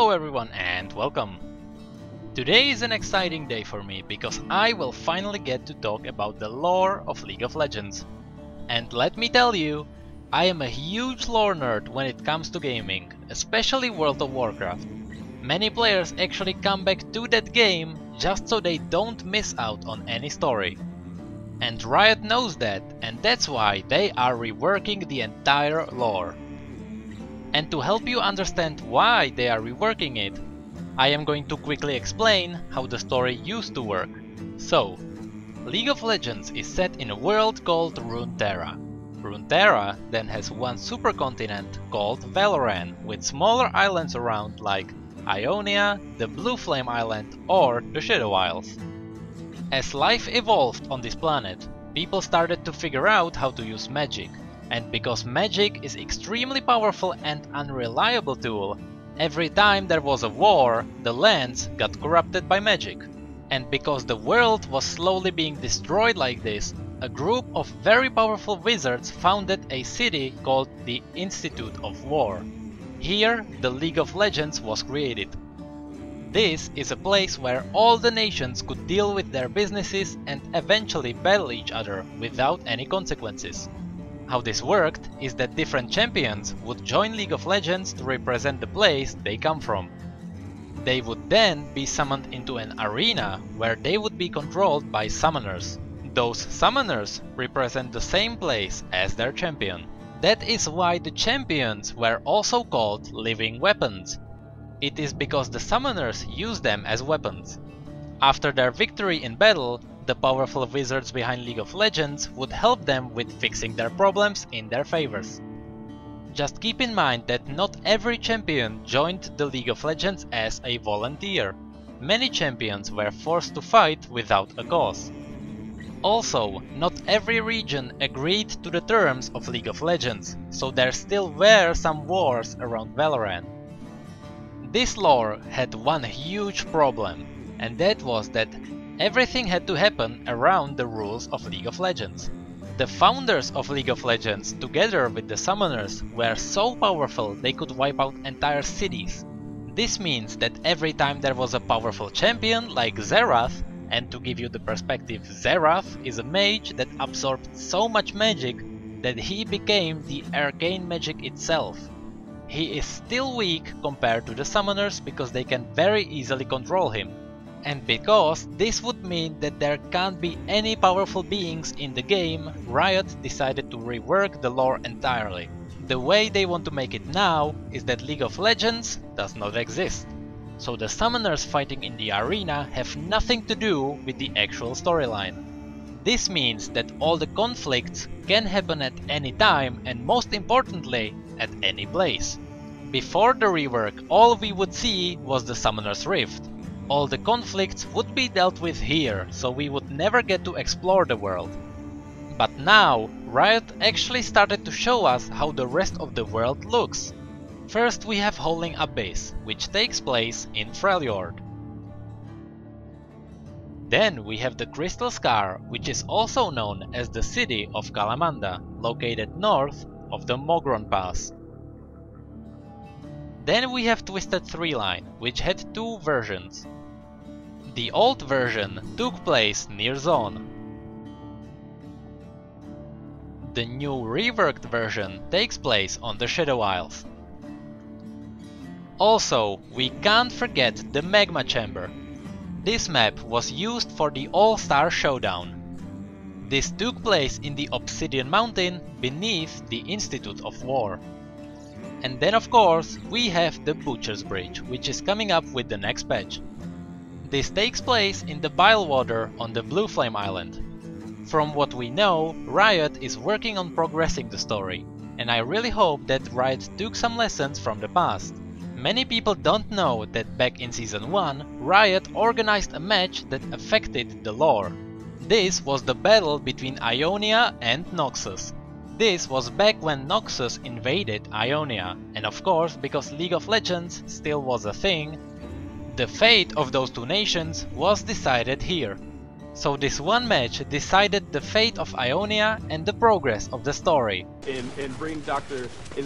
Hello everyone and welcome! Today is an exciting day for me because I will finally get to talk about the lore of League of Legends. And let me tell you, I am a huge lore nerd when it comes to gaming, especially World of Warcraft. Many players actually come back to that game just so they don't miss out on any story. And Riot knows that, and that's why they are reworking the entire lore. And to help you understand why they are reworking it, I am going to quickly explain how the story used to work. So, League of Legends is set in a world called Runeterra. Runeterra then has one supercontinent called Valoran, with smaller islands around like Ionia, the Blue Flame Island or the Shadow Isles. As life evolved on this planet, people started to figure out how to use magic. And because magic is extremely powerful and unreliable tool, every time there was a war, the lands got corrupted by magic. And because the world was slowly being destroyed like this, a group of very powerful wizards founded a city called the Institute of War. Here, the League of Legends was created. This is a place where all the nations could deal with their businesses and eventually battle each other without any consequences. How this worked is that different champions would join League of Legends to represent the place they come from. They would then be summoned into an arena where they would be controlled by summoners. Those summoners represent the same place as their champion. That is why the champions were also called living weapons. It is because the summoners use them as weapons. After their victory in battle, the powerful wizards behind League of Legends would help them with fixing their problems in their favors. Just keep in mind that not every champion joined the League of Legends as a volunteer. Many champions were forced to fight without a cause. Also, not every region agreed to the terms of League of Legends, so there still were some wars around Valoran. This lore had one huge problem, and that was that everything had to happen around the rules of League of Legends. The founders of League of Legends, together with the summoners, were so powerful they could wipe out entire cities. This means that every time there was a powerful champion like Xerath, and to give you the perspective, Xerath is a mage that absorbed so much magic that he became the arcane magic itself. He is still weak compared to the summoners because they can very easily control him. And because this would mean that there can't be any powerful beings in the game, Riot decided to rework the lore entirely. The way they want to make it now is that League of Legends does not exist. So the summoners fighting in the arena have nothing to do with the actual storyline. This means that all the conflicts can happen at any time and most importantly, at any place. Before the rework, all we would see was the Summoner's Rift. All the conflicts would be dealt with here, so we would never get to explore the world. But now, Riot actually started to show us how the rest of the world looks. First we have Howling Abyss, which takes place in Freljord. Then we have the Crystal Scar, which is also known as the city of Kalamanda, located north of the Mogron Pass. Then we have Twisted Tree Line, which had two versions. The old version took place near Zone. The new reworked version takes place on the Shadow Isles. Also, we can't forget the Magma Chamber. This map was used for the All-Star Showdown. This took place in the Obsidian Mountain beneath the Institute of War. And then of course, we have the Butcher's Bridge, which is coming up with the next patch. This takes place in the Bilewater on the Blue Flame Island. From what we know, Riot is working on progressing the story, and I really hope that Riot took some lessons from the past. Many people don't know that back in Season 1, Riot organized a match that affected the lore. This was the battle between Ionia and Noxus. This was back when Noxus invaded Ionia, and of course, because League of Legends still was a thing, the fate of those two nations was decided here. So this one match decided the fate of Ionia and the progress of the story. In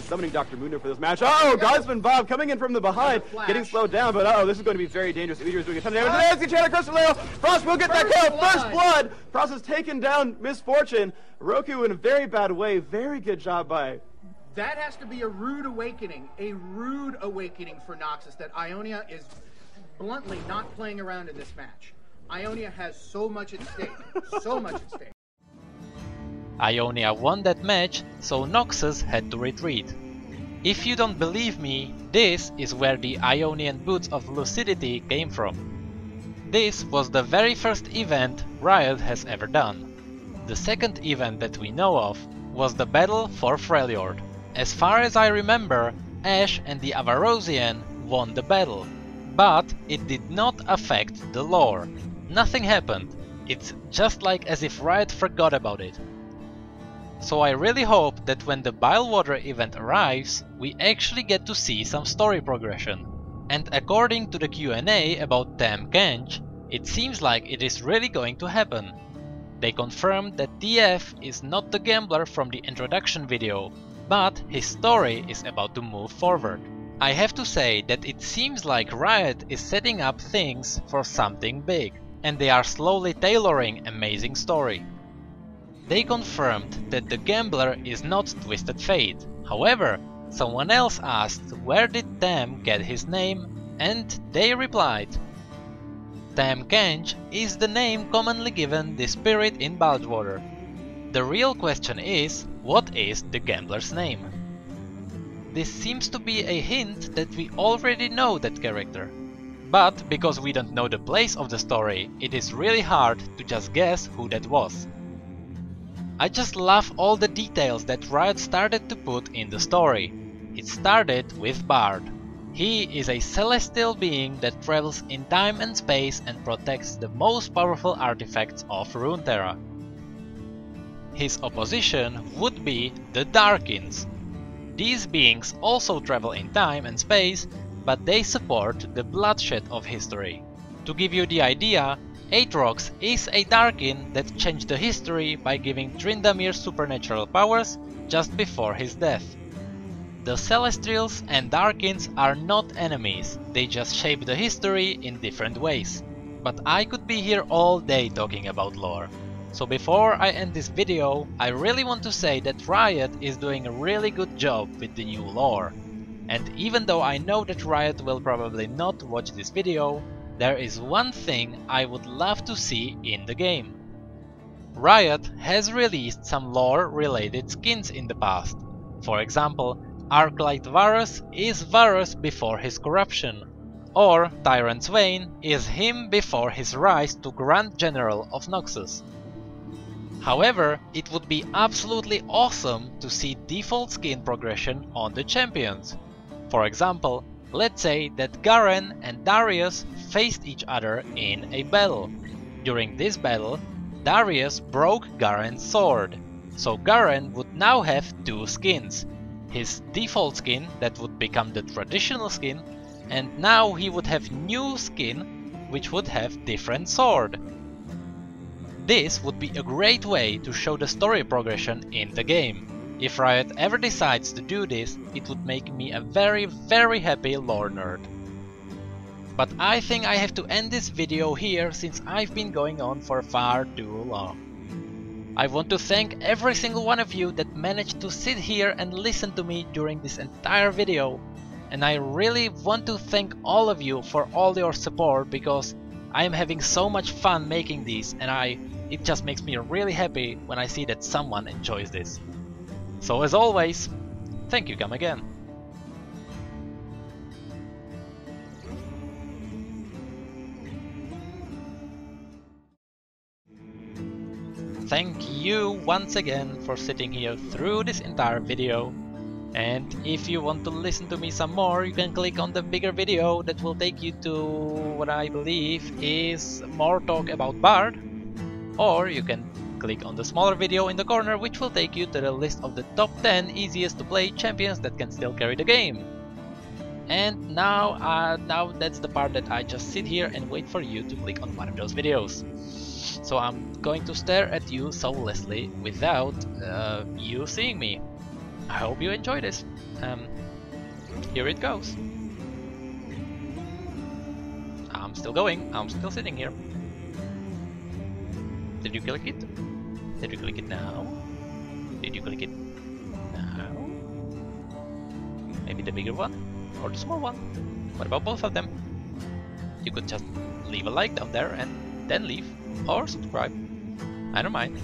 summoning Dr. Mundo for this match. Oh, Godsman Bob coming in from the behind, getting slowed down, but this is going to be very dangerous. Meteor's doing a ton of damage. There's the Channel Frost will get that kill. First blood. Frost has taken down Misfortune. Roku in a very bad way. Very good job by... That has to be a rude awakening for Noxus, that Ionia is bluntly not playing around in this match. Ionia has so much at stake, so much at stake. Ionia won that match, so Noxus had to retreat. If you don't believe me, this is where the Ionian Boots of Lucidity came from. This was the very first event Riot has ever done. The second event that we know of was the battle for Freljord. As far as I remember, Ashe and the Avarosian won the battle, but it did not affect the lore. Nothing happened. It's just like as if Riot forgot about it. So I really hope that when the Bilewater event arrives, we actually get to see some story progression. And according to the Q&A about Tam Kench, it seems like it is really going to happen. They confirmed that TF is not the gambler from the introduction video, but his story is about to move forward. I have to say that it seems like Riot is setting up things for something big, and they are slowly tailoring amazing story. They confirmed that the gambler is not Twisted Fate. However, someone else asked where did Tam get his name, and they replied, Tam Kench is the name commonly given the spirit in Bilewater. The real question is, what is the gambler's name? This seems to be a hint that we already know that character. But because we don't know the place of the story, it is really hard to just guess who that was. I just love all the details that Riot started to put in the story. It started with Bard. He is a celestial being that travels in time and space and protects the most powerful artifacts of Runeterra. His opposition would be the Darkins. These beings also travel in time and space, but they support the bloodshed of history. To give you the idea, Aatrox is a Darkin that changed the history by giving Tryndamere supernatural powers just before his death. The Celestials and Darkins are not enemies, they just shape the history in different ways. But I could be here all day talking about lore. So before I end this video, I really want to say that Riot is doing a really good job with the new lore. And even though I know that Riot will probably not watch this video, there is one thing I would love to see in the game. Riot has released some lore related skins in the past. For example, Arclight Varus is Varus before his corruption, or Tyrant Swain is him before his rise to Grand General of Noxus. However, it would be absolutely awesome to see default skin progression on the champions. For example, let's say that Garen and Darius faced each other in a battle. During this battle, Darius broke Garen's sword, so Garen would now have two skins. His default skin that would become the traditional skin, and now he would have new skin which would have different sword. This would be a great way to show the story progression in the game. If Riot ever decides to do this, it would make me a very happy lore nerd. But I think I have to end this video here since I've been going on for far too long. I want to thank every single one of you that managed to sit here and listen to me during this entire video. And I really want to thank all of you for all your support, because I am having so much fun making these, and it just makes me really happy when I see that someone enjoys this. So as always, thank you, come again. Thank you once again for sitting here through this entire video. And if you want to listen to me some more, you can click on the bigger video that will take you to what I believe is more talk about Bard. Or you can click on the smaller video in the corner, which will take you to the list of the top 10 easiest to play champions that can still carry the game. And now that's the part that I just sit here and wait for you to click on one of those videos. So I'm going to stare at you soullessly without you seeing me. I hope you enjoy this. Here it goes. I'm still going. I'm still sitting here. Did you click it? Did you click it now? Did you click it now? Maybe the bigger one or the small one? What about both of them? You could just leave a like down there and then leave, or subscribe. I don't mind.